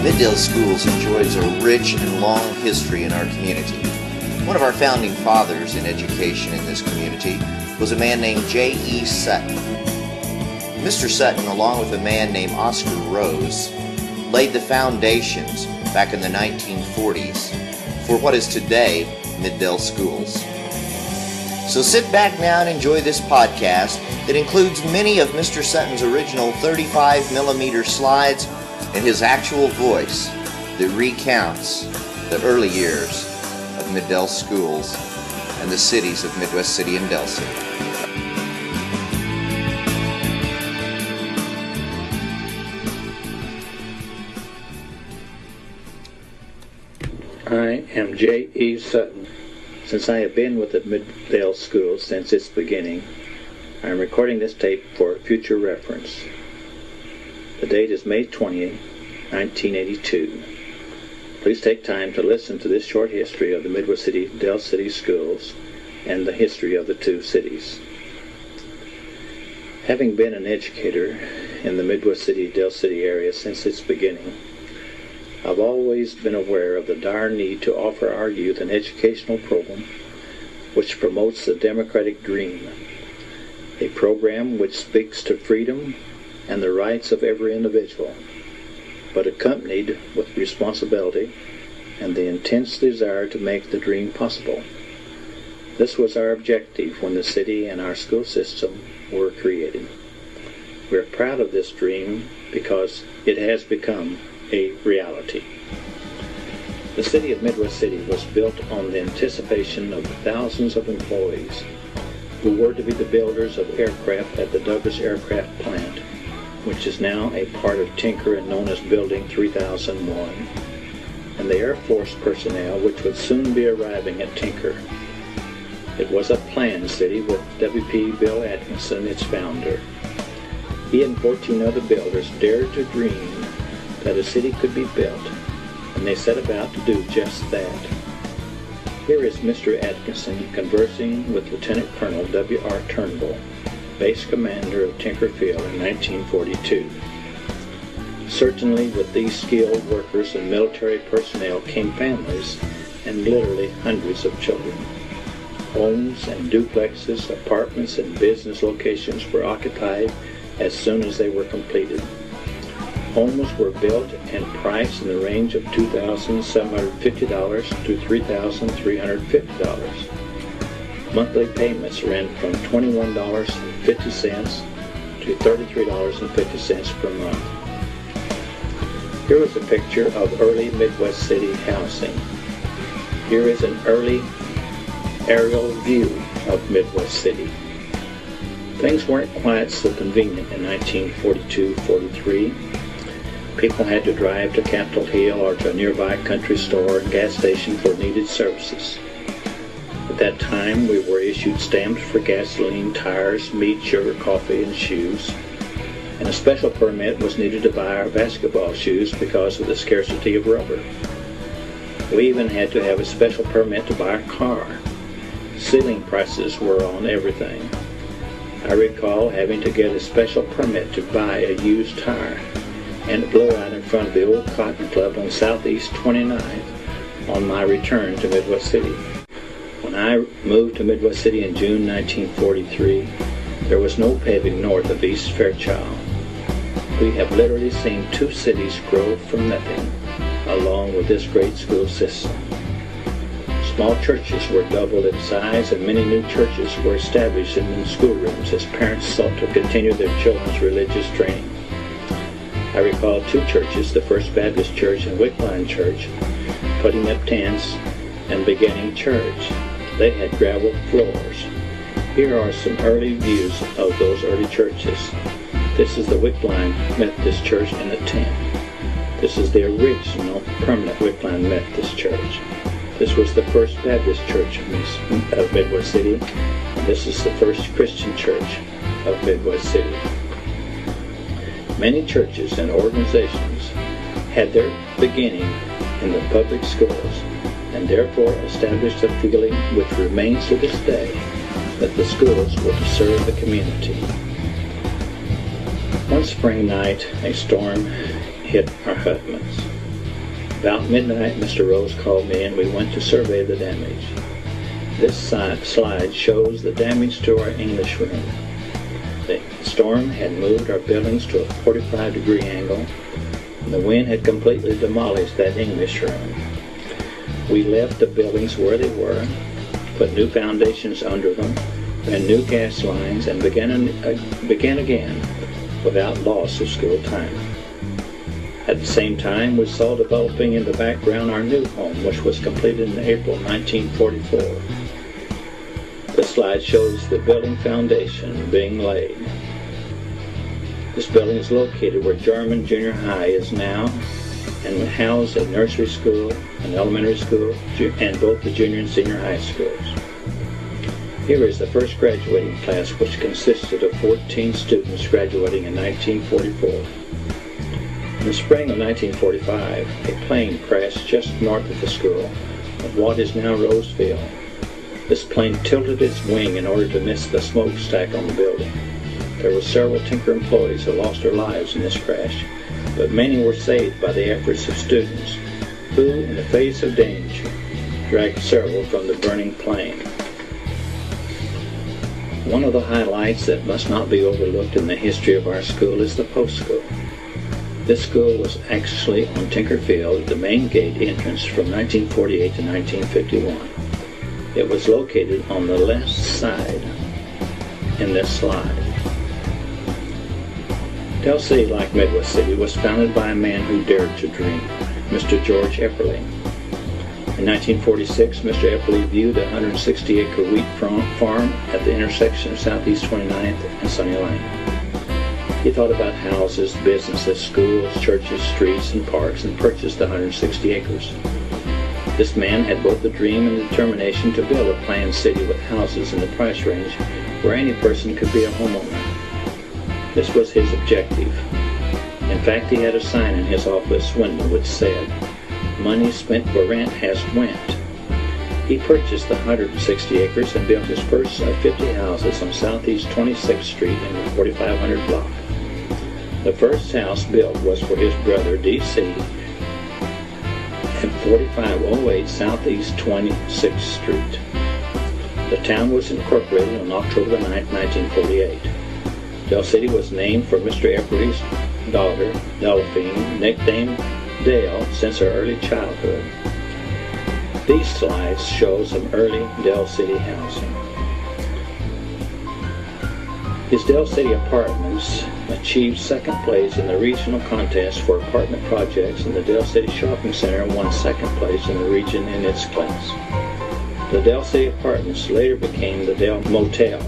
Middale Schools enjoys a rich and long history in our community. One of our founding fathers in education in this community was a man named J.E. Sutton. Mr. Sutton, along with a man named Oscar Rose, laid the foundations back in the 1940s for what is today Middale Schools. So sit back now and enjoy this podcast that includes many of Mr. Sutton's original 35mm slides and his actual voice that recounts the early years of Middale Schools and the cities of Midwest City and Del City. I am J.E. Sutton. Since I have been with the Middale Schools since its beginning, I am recording this tape for future reference. The date is May 20, 1982. Please take time to listen to this short history of the Midwest City, Del City schools and the history of the two cities. Having been an educator in the Midwest City, Del City area since its beginning, I've always been aware of the dire need to offer our youth an educational program which promotes the democratic dream, a program which speaks to freedom and the rights of every individual, but accompanied with responsibility and the intense desire to make the dream possible. This was our objective when the city and our school system were created. We're proud of this dream because it has become a reality. The city of Midwest City was built on the anticipation of thousands of employees who were to be the builders of aircraft at the Douglas Aircraft Plant, which is now a part of Tinker and known as Building 3001, and the Air Force personnel which would soon be arriving at Tinker. It was a planned city with W.P. Bill Atkinson, its founder. He and 14 other builders dared to dream that a city could be built, and they set about to do just that. Here is Mr. Atkinson conversing with Lieutenant Colonel W.R. Turnbull, base commander of Tinker Field in 1942. Certainly with these skilled workers and military personnel came families and literally hundreds of children. Homes and duplexes, apartments and business locations were occupied as soon as they were completed. Homes were built and priced in the range of $2,750 to $3,350. Monthly payments ran from $21.50 to $33.50 per month. Here is a picture of early Midwest City housing. Here is an early aerial view of Midwest City. Things weren't quite so convenient in 1942-43. People had to drive to Capitol Hill or to a nearby country store and gas station for needed services. At that time, we were issued stamps for gasoline, tires, meat, sugar, coffee, and shoes. And a special permit was needed to buy our basketball shoes because of the scarcity of rubber. We even had to have a special permit to buy a car. Ceiling prices were on everything. I recall having to get a special permit to buy a used tire, and it blew out in front of the old Cotton Club on Southeast 29th on my return to Midwest City. When I moved to Midwest City in June 1943, there was no paving north of East Fairchild. We have literally seen two cities grow from nothing, along with this great school system. Small churches were doubled in size, and many new churches were established in the schoolrooms as parents sought to continue their children's religious training. I recall two churches, the First Baptist Church and Wickline Church, putting up tents and beginning church. They had gravel floors. Here are some early views of those early churches. This is the Wickline Methodist Church in a tent. This is the original permanent Wickline Methodist Church. This was the First Baptist Church of Midwest City. And this is the First Christian Church of Midwest City. Many churches and organizations had their beginning in the public schools and therefore established a feeling which remains to this day that the schools were to serve the community. One spring night, a storm hit our hutments. About midnight, Mr. Rose called me and we went to survey the damage. This slide shows the damage to our English room. The storm had moved our buildings to a 45-degree angle, and the wind had completely demolished that English room. We left the buildings where they were, put new foundations under them, ran new gas lines, and began again without loss of school time. At the same time, we saw developing in the background our new home, which was completed in April 1944. This slide shows the building foundation being laid. This building is located where Jarman Junior High is now and will house a nursery school, an elementary school, and both the junior and senior high schools. Here is the first graduating class, which consisted of 14 students graduating in 1944. In the spring of 1945, a plane crashed just north of the school of what is now Rosefield. This plane tilted its wing in order to miss the smokestack on the building. There were several Tinker employees who lost their lives in this crash, but many were saved by the efforts of students who, in the face of danger, dragged several from the burning plane. One of the highlights that must not be overlooked in the history of our school is the post school. This school was actually on Tinker Field at the main gate entrance from 1948 to 1951. It was located on the left side in this slide. Del City, like Midwest City, was founded by a man who dared to dream, Mr. George Epperly. In 1946, Mr. Epperly viewed a 160-acre wheat farm at the intersection of Southeast 29th and Sunny Lane. He thought about houses, businesses, schools, churches, streets, and parks, and purchased the 160 acres. This man had both the dream and the determination to build a planned city with houses in the price range where any person could be a homeowner. This was his objective. In fact, he had a sign in his office window which said, "Money spent where rent has went." He purchased the 160 acres and built his first of 50 houses on Southeast 26th Street in the 4500 block. The first house built was for his brother, D.C., at 4508 Southeast 26th Street. The town was incorporated on October 9, 1948. Del City was named for Mr. Epperly's daughter, Delphine, nicknamed Dale since her early childhood. These slides show some early Del City housing. His Del City Apartments achieved second place in the regional contest for apartment projects, and the Del City Shopping Center won second place in the region in its class. The Del City Apartments later became the Del Motel.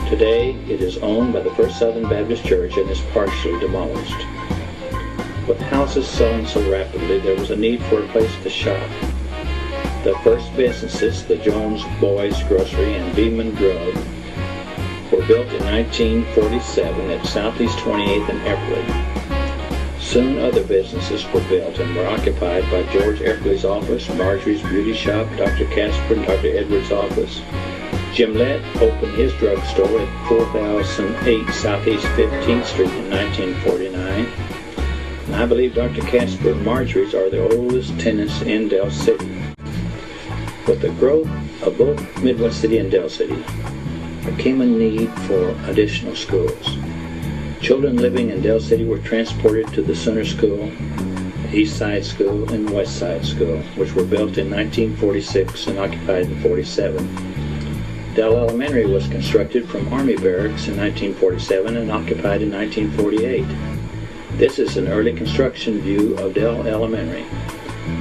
Today, it is owned by the First Southern Baptist Church and is partially demolished. With houses selling so rapidly, there was a need for a place to shop. The first businesses, the Jones Boys Grocery and Beeman Drug, were built in 1947 at Southeast 28th and Epperly. Soon other businesses were built and were occupied by George Epperly's office, Marjorie's Beauty Shop, Dr. Casper and Dr. Edwards' office. Jim Lett opened his drugstore at 4008 Southeast 15th Street in 1949. And I believe Dr. Casper and Marjorie's are the oldest tenants in Del City. With the growth of both Midwest City and Del City, there came a need for additional schools. Children living in Del City were transported to the Center School, East Side School, and West Side School, which were built in 1946 and occupied in 47. Del Elementary was constructed from Army barracks in 1947 and occupied in 1948. This is an early construction view of Del Elementary.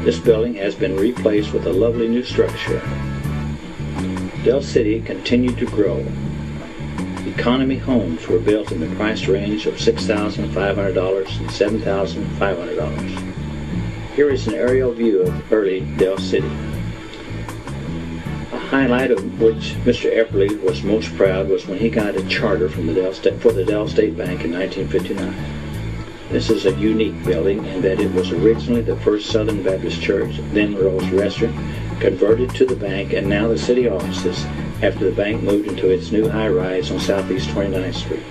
This building has been replaced with a lovely new structure. Del City continued to grow. Economy homes were built in the price range of $6,500 and $7,500. Here is an aerial view of early Del City. A highlight of which Mr. Epperly was most proud was when he got a charter from for the Del State Bank in 1959. This is a unique building in that it was originally the First Southern Baptist Church, then Rose Restaurant, converted to the bank, and now the city offices after the bank moved into its new high-rise on Southeast 29th Street.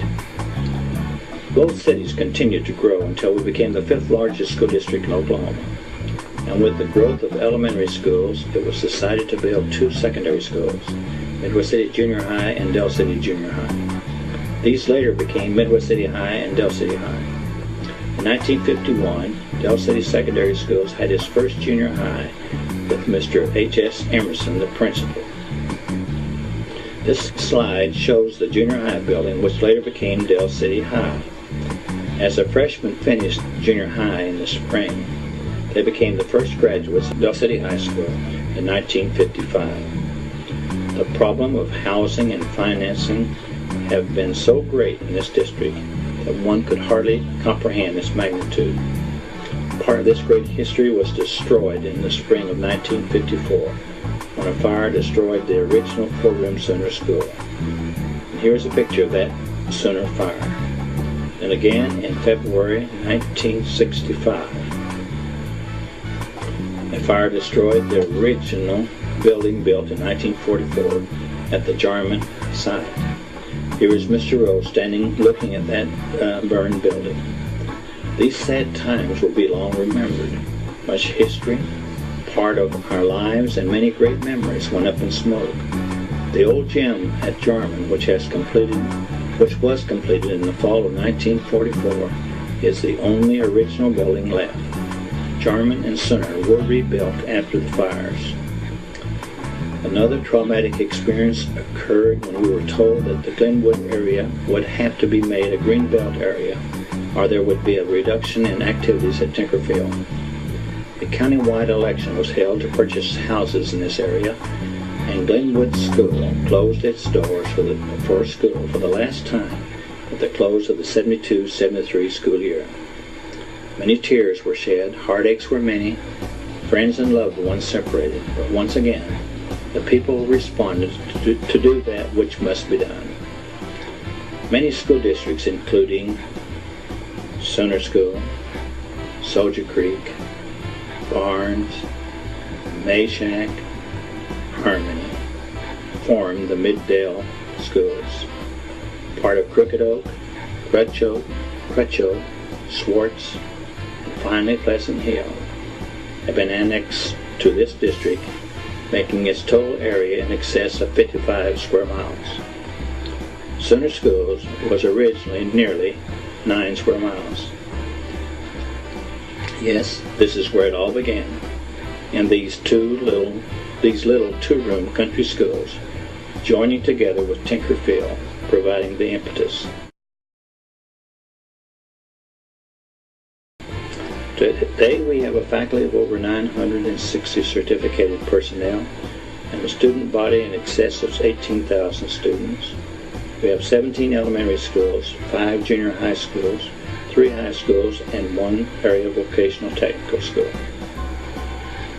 Both cities continued to grow until we became the 5th largest school district in Oklahoma. and with the growth of elementary schools, it was decided to build 2 secondary schools, Midwest City Junior High and Del City Junior High. These later became Midwest City High and Del City High. In 1951, Del City Secondary Schools had its first junior high with Mr. H.S. Emerson, the principal. This slide shows the junior high building, which later became Del City High. As a freshman finished junior high in the spring, they became the first graduates of Del City High School in 1955. The problem of housing and financing have been so great in this district that one could hardly comprehend its magnitude. Part of this great history was destroyed in the spring of 1954 when a fire destroyed the original 4-room Sooner School. And here's a picture of that Sooner fire. And again in February 1965, a fire destroyed the original building built in 1944 at the Jarman site. Here is Mr. Rose standing looking at that burned building. These sad times will be long remembered. Much history, part of our lives, and many great memories went up in smoke. The old gym at Jarman, which was completed in the fall of 1944, is the only original building left. Jarman and Sooner were rebuilt after the fires. Another traumatic experience occurred when we were told that the Glenwood area would have to be made a greenbelt area, or there would be a reduction in activities at Tinkerfield. A countywide election was held to purchase houses in this area, and Glenwood School closed its doors for school for the last time at the close of the 72-73 school year. Many tears were shed, heartaches were many, friends and loved ones separated, but once again, the people responded to do that which must be done. Many school districts, including Sooner School, Soldier Creek, Barnes, Meshack, Harmony, formed the Middale Schools. Part of Crooked Oak, Crutchow, Swartz, and finally Pleasant Hill have been annexed to this district, making its total area in excess of 55 square miles. Sooner Schools was originally nearly 9 square miles. Yes, this is where it all began, in these little 2-room country schools, joining together with Tinkerfield, providing the impetus. Today we have a faculty of over 960 certificated personnel and a student body in excess of 18,000 students. We have 17 elementary schools, 5 junior high schools, 3 high schools, and 1 area vocational technical school.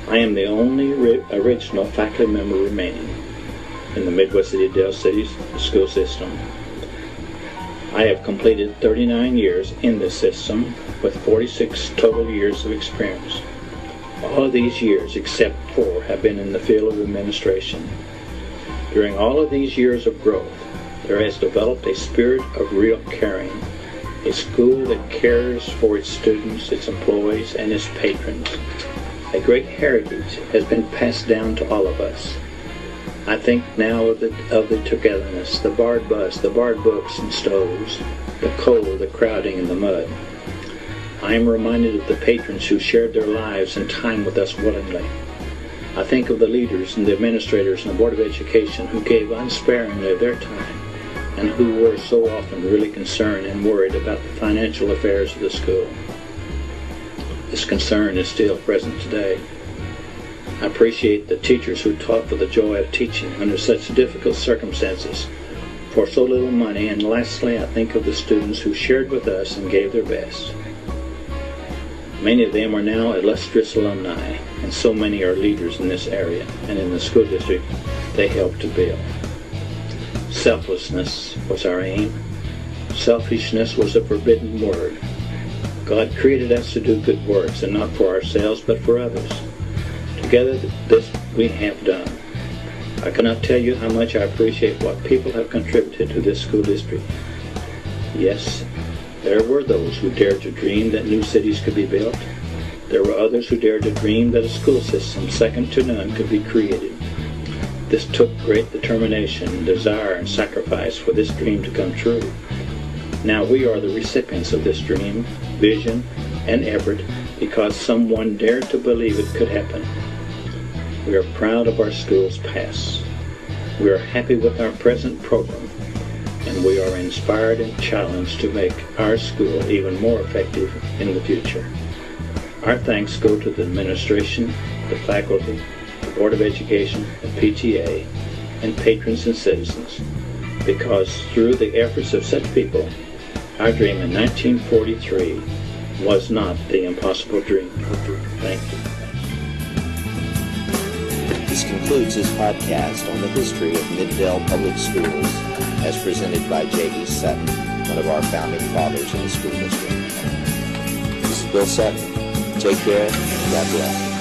I am the only original faculty member remaining in the Midwest City Del City school system. I have completed 39 years in this system with 46 total years of experience. All of these years, except 4, have been in the field of administration. During all of these years of growth, there has developed a spirit of real caring, a school that cares for its students, its employees, and its patrons. A great heritage has been passed down to all of us. I think now of the togetherness, the barred bus, the barred books and stoves, the cold, the crowding, and the mud. I am reminded of the patrons who shared their lives and time with us willingly. I think of the leaders and the administrators and the Board of Education who gave unsparingly of their time and who were so often really concerned and worried about the financial affairs of the school. This concern is still present today. I appreciate the teachers who taught for the joy of teaching under such difficult circumstances for so little money, and lastly, I think of the students who shared with us and gave their best. Many of them are now illustrious alumni, and so many are leaders in this area and in the school district they helped to build. Selflessness was our aim. Selfishness was a forbidden word. God created us to do good works, and not for ourselves, but for others. Together, this we have done. I cannot tell you how much I appreciate what people have contributed to this school district. Yes, there were those who dared to dream that new cities could be built. There were others who dared to dream that a school system second to none could be created. This took great determination, desire, and sacrifice for this dream to come true. Now we are the recipients of this dream, vision, and effort because someone dared to believe it could happen. We are proud of our school's past. We are happy with our present program, and we are inspired and challenged to make our school even more effective in the future. Our thanks go to the administration, the faculty, the Board of Education, the PTA, and patrons and citizens, because through the efforts of such people, our dream in 1943 was not the impossible dream. Thank you. This concludes this podcast on the history of Middle Public Schools as presented by J.E. Sutton, one of our founding fathers in the school district. This is Bill Sutton. Take care, and God bless.